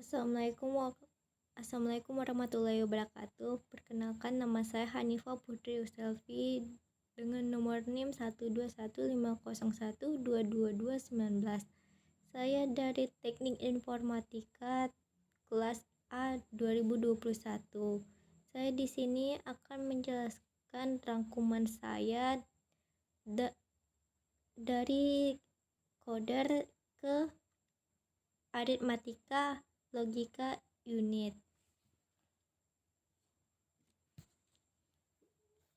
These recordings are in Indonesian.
Assalamualaikum Assalamualaikum warahmatullahi wabarakatuh. Perkenalkan, nama saya Hanifah Putri Yustelvi dengan nomor NIM 12150122219. Saya dari Teknik Informatika kelas A 2021. Saya di sini akan menjelaskan rangkuman saya dari coder ke aritmatika logika unit.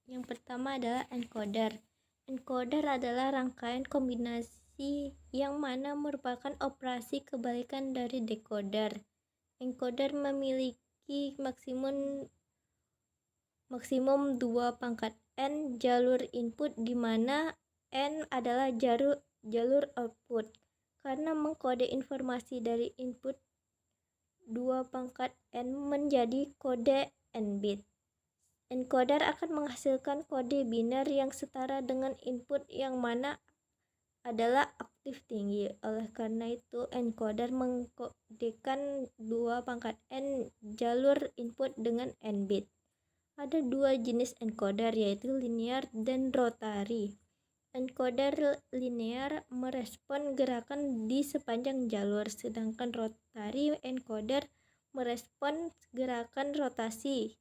Yang pertama adalah encoder. Encoder adalah rangkaian kombinasi yang mana merupakan operasi kebalikan dari decoder. Encoder memiliki maksimum 2 pangkat N jalur input, di mana N adalah jalur output. Karena mengkode informasi dari input 2 pangkat N menjadi kode N-bit. Encoder akan menghasilkan kode biner yang setara dengan input yang mana adalah aktif tinggi. Oleh karena itu, encoder mengkodekan 2 pangkat N jalur input dengan N-bit. Ada 2 jenis encoder, yaitu linear dan rotary. Encoder linear merespon gerakan di sepanjang jalur, sedangkan rotary encoder merespon gerakan rotasi.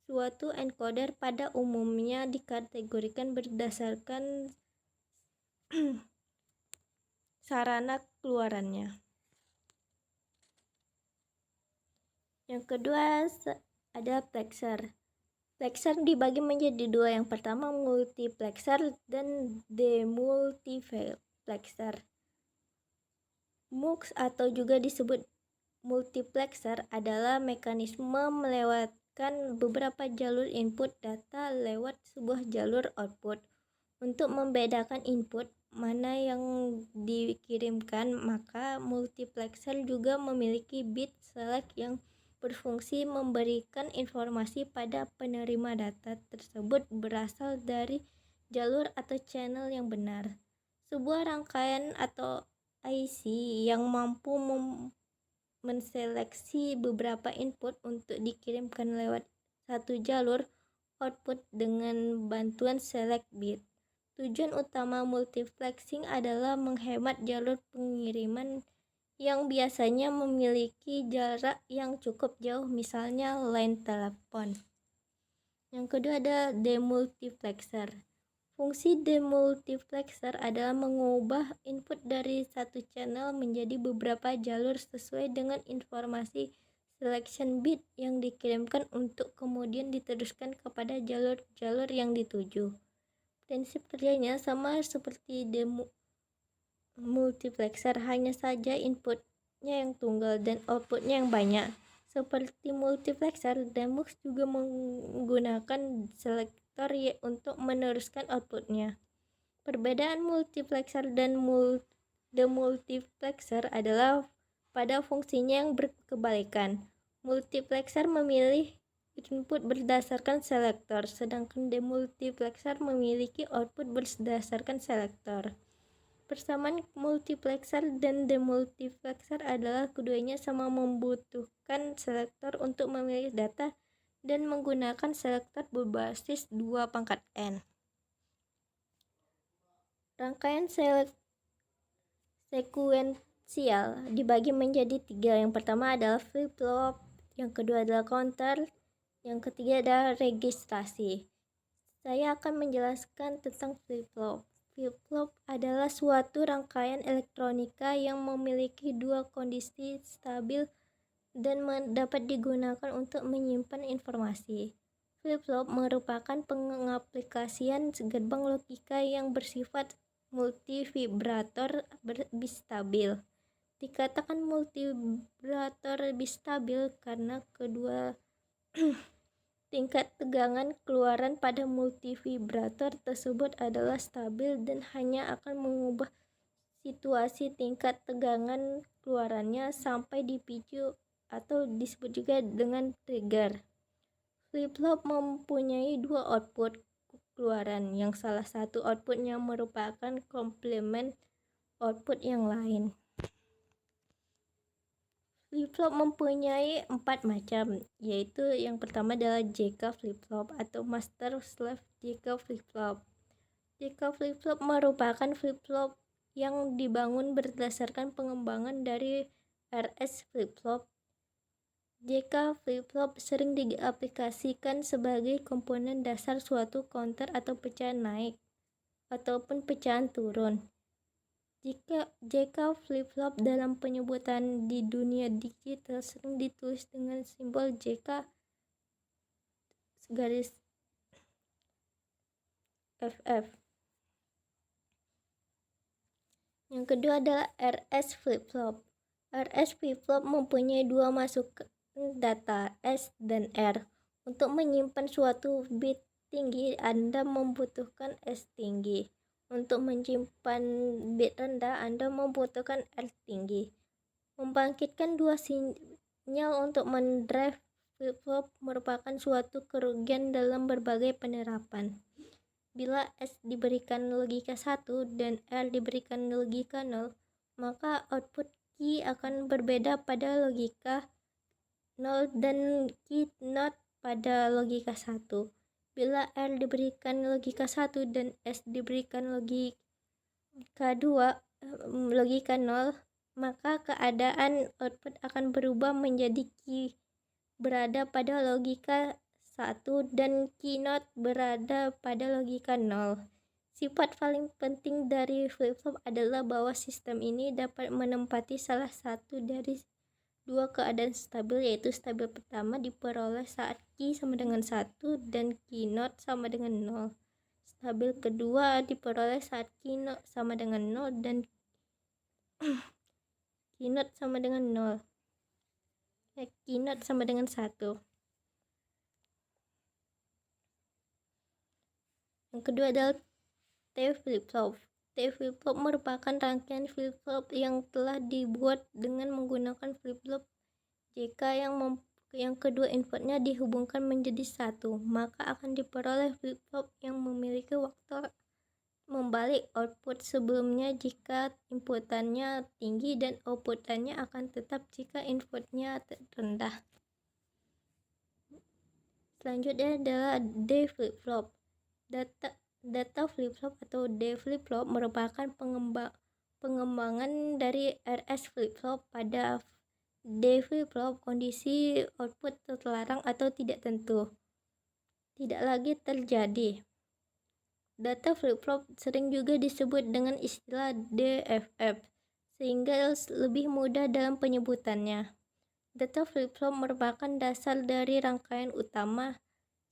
Suatu encoder pada umumnya dikategorikan berdasarkan sarana keluarannya. Yang kedua ada plexer. Plexer dibagi menjadi 2. Yang pertama multiplexer dan demultiplexer. MUX atau juga disebut multiplexer adalah mekanisme melewatkan beberapa jalur input data lewat sebuah jalur output. Untuk membedakan input mana yang dikirimkan, maka multiplexer juga memiliki bit select yang berfungsi memberikan informasi pada penerima data tersebut berasal dari jalur atau channel yang benar. Sebuah rangkaian atau IC yang mampu menseleksi beberapa input untuk dikirimkan lewat satu jalur output dengan bantuan select bit. Tujuan utama multiplexing adalah menghemat jalur pengiriman yang biasanya memiliki jarak yang cukup jauh, misalnya line telepon. Yang kedua ada demultiplexer. Fungsi demultiplexer adalah mengubah input dari satu channel menjadi beberapa jalur sesuai dengan informasi selection bit yang dikirimkan untuk kemudian diteruskan kepada jalur-jalur yang dituju. Prinsip kerjanya sama seperti demultiplexer, hanya saja inputnya yang tunggal dan outputnya yang banyak. Seperti multiplexer, demux juga menggunakan selektor untuk meneruskan outputnya. Perbedaan multiplexer dan demultiplexer adalah pada fungsinya yang berkebalikan. Multiplexer memilih input berdasarkan selektor, sedangkan demultiplexer memiliki output berdasarkan selektor. Persamaan multiplexer dan demultiplexer adalah keduanya sama membutuhkan selektor untuk memilih data dan menggunakan selektor berbasis 2 pangkat N. Rangkaian sekuensial dibagi menjadi 3. Yang pertama adalah flip-flop, yang kedua adalah counter, yang ketiga adalah registrasi. Saya akan menjelaskan tentang flip-flop. Flip-flop adalah suatu rangkaian elektronika yang memiliki 2 kondisi stabil dan dapat digunakan untuk menyimpan informasi. Flip-flop merupakan pengaplikasian gerbang logika yang bersifat multivibrator bistabil. Dikatakan multivibrator bistabil karena kedua tingkat tegangan keluaran pada multivibrator tersebut adalah stabil dan hanya akan mengubah situasi tingkat tegangan keluarannya sampai dipicu atau disebut juga dengan trigger. Flip-flop mempunyai 2 output keluaran, yang salah satu outputnya merupakan komplement output yang lain. Flip-flop mempunyai 4 macam, yaitu yang pertama adalah JK flip-flop atau Master Slave JK flip-flop. JK flip-flop merupakan flip-flop yang dibangun berdasarkan pengembangan dari RS flip-flop. JK flip-flop sering diaplikasikan sebagai komponen dasar suatu counter atau pecahan naik ataupun pecahan turun. Jika JK flip-flop dalam penyebutan di dunia digital sering ditulis dengan simbol JK garis FF. Yang kedua adalah RS flip-flop. RS flip-flop mempunyai dua masukan data S dan R. Untuk menyimpan suatu bit tinggi, Anda membutuhkan S tinggi. Untuk menyimpan bit rendah, Anda membutuhkan R tinggi. Membangkitkan dua sinyal untuk mendrive flip-flop merupakan suatu kerugian dalam berbagai penerapan. Bila S diberikan logika 1 dan R diberikan logika 0, maka output key akan berbeda pada logika 0 dan key not pada logika 1. Bila R diberikan logika 1 dan S diberikan logika 0, maka keadaan output akan berubah menjadi key berada pada logika 1 dan key not berada pada logika 0. Sifat paling penting dari flip-flop adalah bahwa sistem ini dapat menempati salah satu dari dua keadaan stabil, yaitu stabil pertama diperoleh saat key sama dengan 1 dan key not sama dengan 0. Stabil kedua diperoleh saat key not sama dengan 0 dan key not sama dengan 0. Key not sama dengan 1. Yang kedua adalah T flip-flop. T flip-flop merupakan rangkaian flip-flop yang telah dibuat dengan menggunakan flip-flop JK yang kedua inputnya dihubungkan menjadi 1, maka akan diperoleh flip-flop yang memiliki waktu membalik output sebelumnya jika inputannya tinggi dan outputannya akan tetap jika inputnya rendah. Selanjutnya adalah D flip-flop. Data flip-flop atau D flip-flop merupakan pengembangan dari RS flip-flop. Pada D flip-flop, kondisi output terlarang atau tidak tentu tidak lagi terjadi. Data flip-flop sering juga disebut dengan istilah DFF, sehingga lebih mudah dalam penyebutannya. Data flip-flop merupakan dasar dari rangkaian utama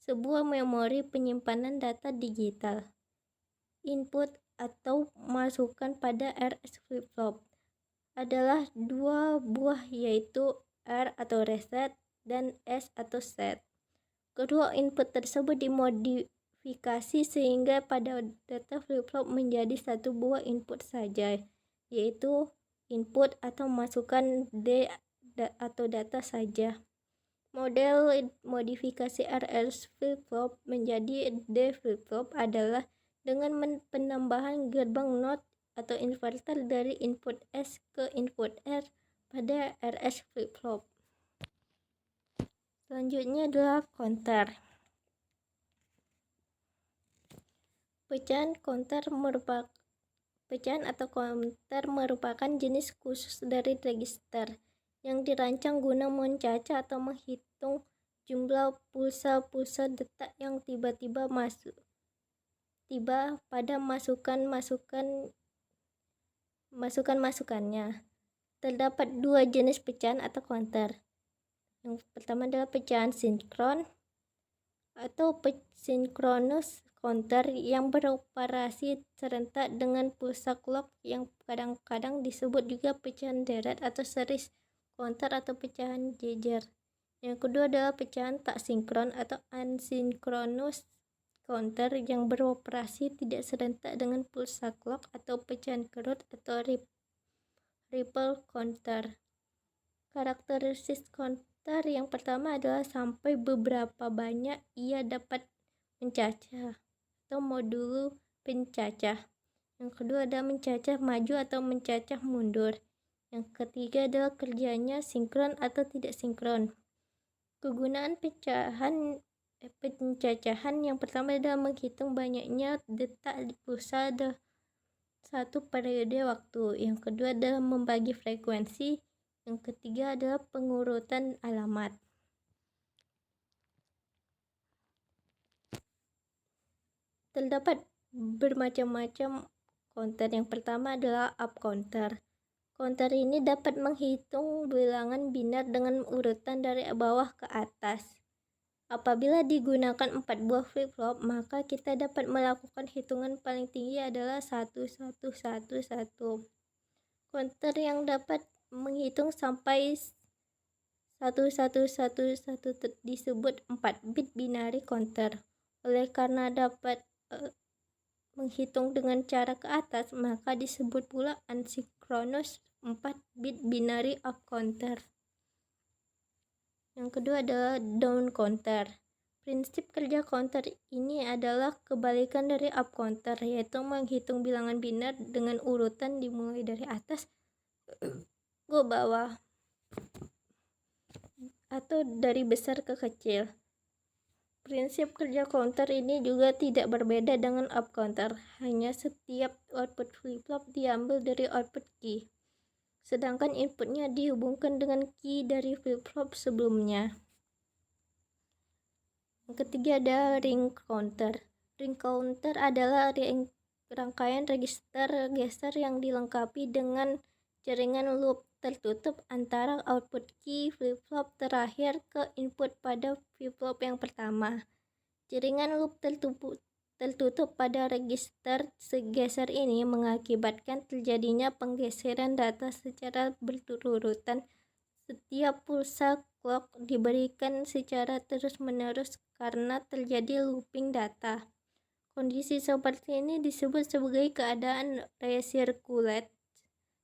sebuah memori penyimpanan data digital. Input atau masukan pada RS flip-flop adalah dua buah, yaitu R atau reset dan S atau set. Kedua input tersebut dimodifikasi sehingga pada data flip-flop menjadi satu buah input saja, yaitu input atau masukan D atau data saja. Model modifikasi RS flip-flop menjadi D flip-flop adalah dengan penambahan gerbang NOT atau inverter dari input S ke input R pada RS flip-flop. Selanjutnya adalah counter. Pecahan atau counter merupakan jenis khusus dari register yang dirancang guna mencacah atau menghitung jumlah pulsa-pulsa detak yang tiba-tiba pada masukannya. Terdapat dua jenis pecahan atau counter. Yang pertama adalah pecahan sinkron atau synchronous counter yang beroperasi serentak dengan pulsa clock, yang kadang-kadang disebut juga pecahan deret atau series counter atau pecahan jejer. Yang kedua adalah pecahan tak sinkron atau asynchronous counter yang beroperasi tidak serentak dengan pulsa clock atau pecahan kerut atau ripple counter. Karakteristik counter yang pertama adalah sampai beberapa banyak ia dapat mencacah atau modulo pencacah. Yang kedua adalah mencacah maju atau mencacah mundur. Yang ketiga adalah kerjanya sinkron atau tidak sinkron. Kegunaan pencacahan yang pertama adalah menghitung banyaknya detak di pulsa satu periode waktu. Yang kedua adalah membagi frekuensi. Yang ketiga adalah pengurutan alamat. Terdapat bermacam-macam counter. Yang pertama adalah up counter. Counter ini dapat menghitung bilangan binar dengan urutan dari bawah ke atas. Apabila digunakan 4 buah flip-flop, maka kita dapat melakukan hitungan paling tinggi adalah 1111. Counter yang dapat menghitung sampai 1111 disebut 4 bit binary counter. Oleh karena dapat menghitung dengan cara ke atas, maka disebut pula asynchronous 4 bit binary up counter. Yang kedua adalah down counter. Prinsip kerja counter ini adalah kebalikan dari up counter, yaitu menghitung bilangan binar dengan urutan dimulai dari atas ke bawah atau dari besar ke kecil. Prinsip kerja counter ini juga tidak berbeda dengan up counter, hanya setiap output flip-flop diambil dari output key, sedangkan inputnya dihubungkan dengan key dari flip-flop sebelumnya. Yang ketiga ada ring counter. Ring counter adalah rangkaian register geser yang dilengkapi dengan jaringan loop tertutup antara output key flip-flop terakhir ke input pada flip-flop yang pertama. Jaringan loop tertutup pada register geser ini mengakibatkan terjadinya penggeseran data secara berurutan. Setiap pulsa clock diberikan secara terus-menerus karena terjadi looping data. Kondisi seperti ini disebut sebagai keadaan recirculate,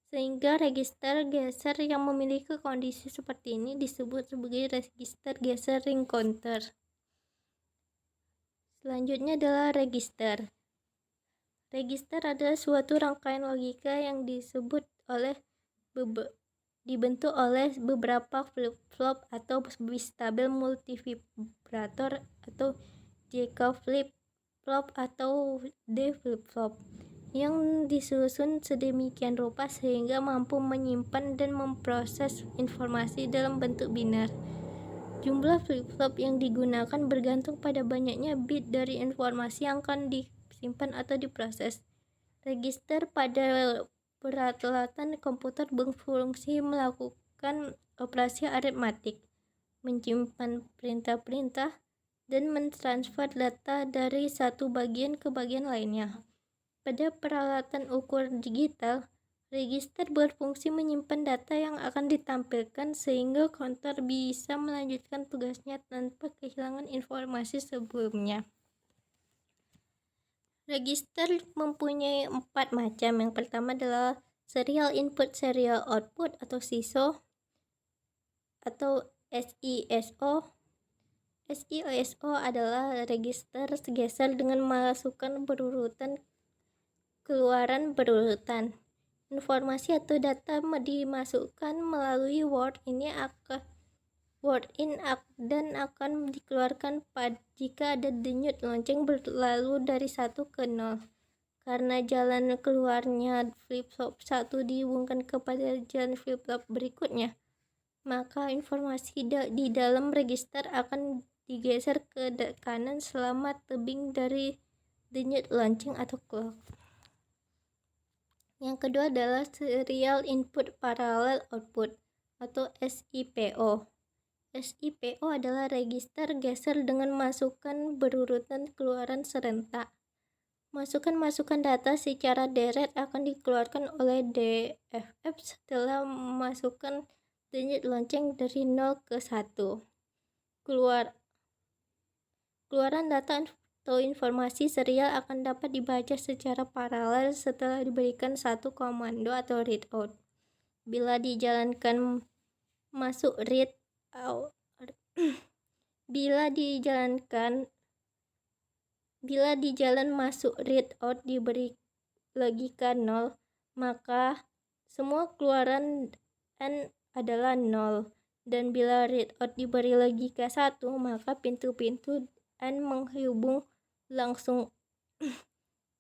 sehingga register geser yang memiliki kondisi seperti ini disebut sebagai register geser ring counter. Selanjutnya adalah register. Register adalah suatu rangkaian logika yang dibentuk oleh beberapa flip-flop atau bistabel multivibrator atau JK flip-flop atau D flip-flop yang disusun sedemikian rupa sehingga mampu menyimpan dan memproses informasi dalam bentuk binar. Jumlah flip-flop yang digunakan bergantung pada banyaknya bit dari informasi yang akan disimpan atau diproses. Register pada peralatan komputer berfungsi melakukan operasi aritmatik, menyimpan perintah-perintah, dan mentransfer data dari satu bagian ke bagian lainnya. Pada peralatan ukur digital, register berfungsi menyimpan data yang akan ditampilkan sehingga counter bisa melanjutkan tugasnya tanpa kehilangan informasi sebelumnya. Register mempunyai 4 macam. Yang pertama adalah serial input, serial output atau SISO atau SISO. SISO adalah register geser dengan masukan berurutan, keluaran berurutan. Informasi atau data dimasukkan melalui word in dan akan dikeluarkan jika ada denyut lonceng berlalu dari 1 ke 0. Karena jalan keluarnya flip-flop 1 dihubungkan kepada jalan flip-flop berikutnya, maka informasi di dalam register akan digeser ke kanan selama tebing dari denyut lonceng atau clock. Yang kedua adalah serial input parallel output atau SIPO. SIPO adalah register geser dengan masukan berurutan keluaran serentak. Masukan data secara deret akan dikeluarkan oleh DFF setelah memasukkan denyut lonceng dari 0 ke 1. Keluaran data atau informasi serial akan dapat dibaca secara paralel setelah diberikan satu komando atau read out. Bila dijalankan masuk read out, bila dijalan masuk read out diberi logika 0, maka Semua keluaran N adalah 0. Dan bila readout diberi logika 1, maka pintu-pintu N menghubung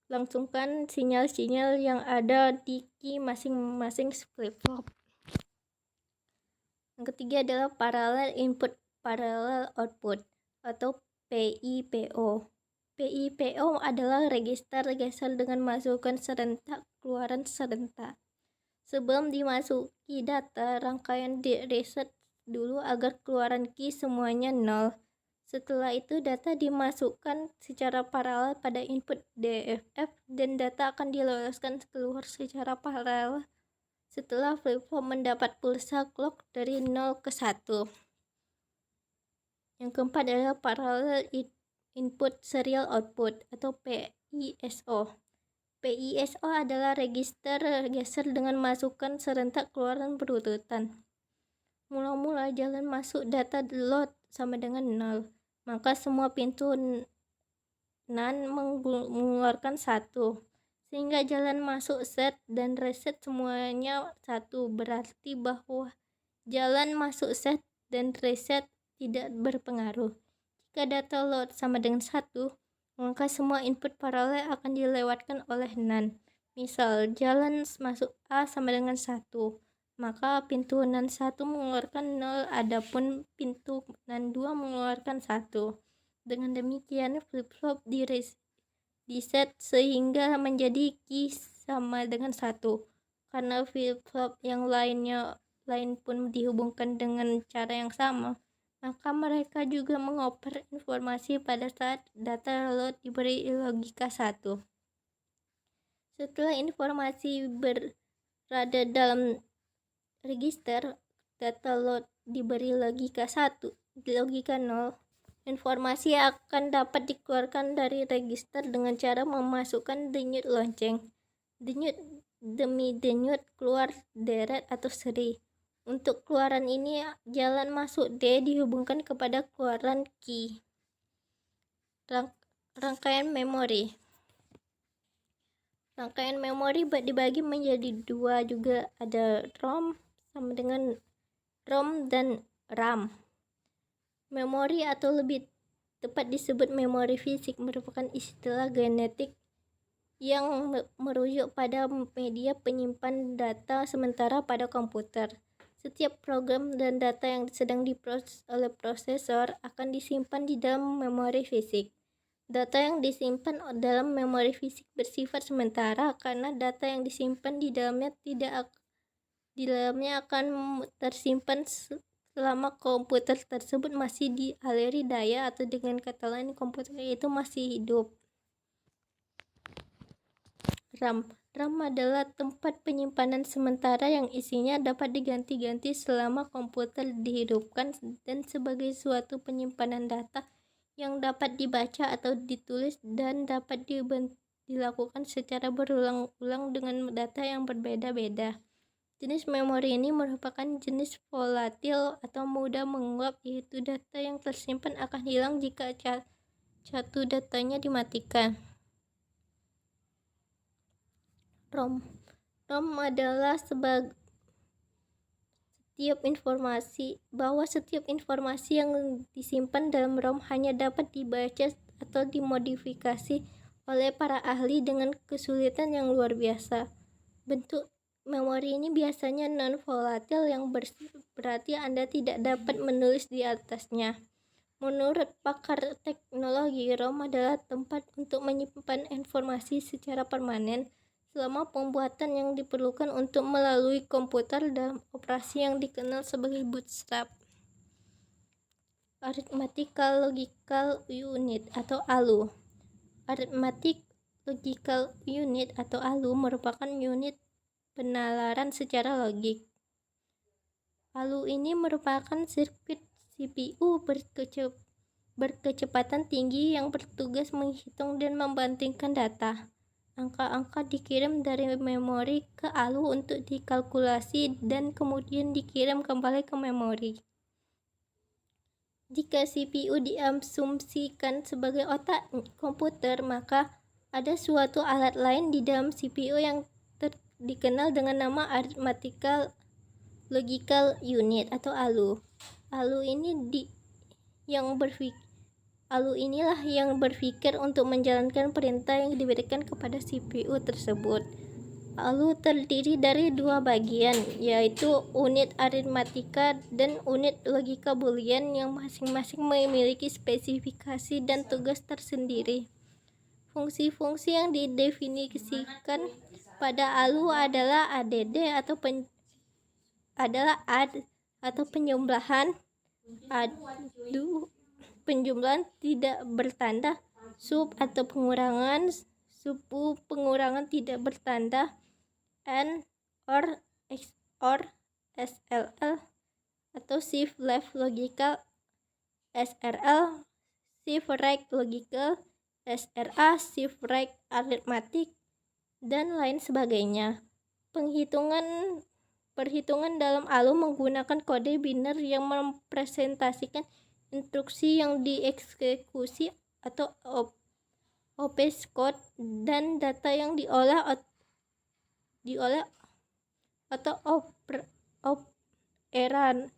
langsungkan sinyal-sinyal yang ada di key masing-masing flip-flop. Yang ketiga adalah parallel input parallel output atau PIPO. PIPO adalah register geser dengan masukan serentak, keluaran serentak. Sebelum dimasuki data, rangkaian di-reset dulu agar keluaran key semuanya 0. Setelah itu data dimasukkan secara paralel pada input DFF dan data akan diloloskan keluar secara paralel setelah flip-flop mendapat pulsa clock dari 0 ke 1. Yang keempat adalah parallel input serial output atau PISO. PISO adalah register geser dengan masukan serentak keluaran berurutan. Mula-mula jalan masuk data load sama dengan 0, maka semua pintu NAND mengeluarkan 1. Sehingga jalan masuk set dan reset semuanya 1, berarti bahwa jalan masuk set dan reset tidak berpengaruh. Jika data load sama dengan 1, maka semua input paralel akan dilewatkan oleh NAND. Misal, jalan masuk A sama dengan 1, maka pintu NAND 1 mengeluarkan 0, adapun pintu NAND 2 mengeluarkan 1. Dengan demikian, flip-flop di-set sehingga menjadi key sama dengan 1. Karena flip-flop yang lain pun dihubungkan dengan cara yang sama, maka mereka juga mengoper informasi pada saat data load diberi logika 1. Setelah informasi berada dalam register, data load diberi logika 1, logika 0, informasi akan dapat dikeluarkan dari register dengan cara memasukkan denyut lonceng. Denyut demi denyut keluar deret atau seri. Untuk keluaran ini, jalan masuk D dihubungkan kepada keluaran key. Rangkaian memori. Rangkaian memori dibagi menjadi 2 juga, ada ROM sama dengan ROM dan RAM. Memori atau lebih tepat disebut memori fisik merupakan istilah genetik yang merujuk pada media penyimpan data sementara pada komputer. Setiap program dan data yang sedang diproses oleh prosesor akan disimpan di dalam memori fisik. Data yang disimpan dalam memori fisik bersifat sementara karena data yang disimpan di dalamnya akan tersimpan selama komputer tersebut masih dialiri daya, atau dengan kata lain komputer itu masih hidup. RAM adalah tempat penyimpanan sementara yang isinya dapat diganti-ganti selama komputer dihidupkan dan sebagai suatu penyimpanan data yang dapat dibaca atau ditulis dan dapat dilakukan secara berulang-ulang dengan data yang berbeda-beda. Jenis memori ini merupakan jenis volatil atau mudah menguap, yaitu data yang tersimpan akan hilang jika satu datanya dimatikan. ROM adalah setiap informasi yang disimpan dalam ROM hanya dapat dibaca atau dimodifikasi oleh para ahli dengan kesulitan yang luar biasa. Bentuk memori ini biasanya non-volatil, yang berarti Anda tidak dapat menulis di atasnya. Menurut pakar teknologi, ROM adalah tempat untuk menyimpan informasi secara permanen selama pembuatan yang diperlukan untuk melalui komputer dalam operasi yang dikenal sebagai bootstrap. Arithmetical Logical Unit atau ALU. Arithmetic Logical Unit atau ALU merupakan unit penalaran secara logik. ALU ini merupakan sirkuit CPU berkecepatan tinggi yang bertugas menghitung dan membandingkan data. Angka-angka dikirim dari memori ke ALU untuk dikalkulasi dan kemudian dikirim kembali ke memori. Jika CPU diasumsikan sebagai otak komputer, maka ada suatu alat lain di dalam CPU yang dikenal dengan nama Arithmetical Logical Unit atau ALU. ALU inilah yang berpikir untuk menjalankan perintah yang diberikan kepada CPU tersebut. ALU terdiri dari dua bagian, yaitu unit aritmatika dan unit logika boolean yang masing-masing memiliki spesifikasi dan tugas tersendiri. Fungsi-fungsi yang didefinisikan pada ALU adalah add atau penjumlahan, penjumlahan tidak bertanda, sub atau pengurangan, subu pengurangan tidak bertanda, and, or, XOR, SLL atau shift left logical, SRL, shift right logical, SRA, shift right arithmetic, dan lain sebagainya. Perhitungan dalam ALU menggunakan kode biner yang merepresentasikan instruksi yang dieksekusi atau opcode dan data yang diolah atau operand.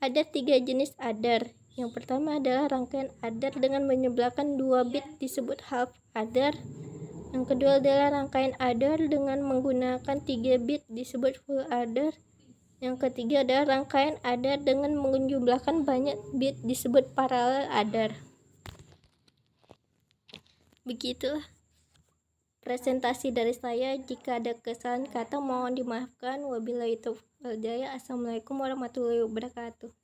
Ada 3 jenis adder. Yang pertama adalah rangkaian adder dengan menjumlahkan 2 bit disebut half adder. Yang kedua adalah rangkaian adder dengan menggunakan 3 bit disebut full adder. Yang ketiga adalah rangkaian adder dengan menjumlahkan banyak bit disebut parallel adder. Begitulah presentasi dari saya. Jika ada kesalahan kata mohon dimaafkan. Wabillahi taufiq wal hidayah. Assalamualaikum warahmatullahi wabarakatuh.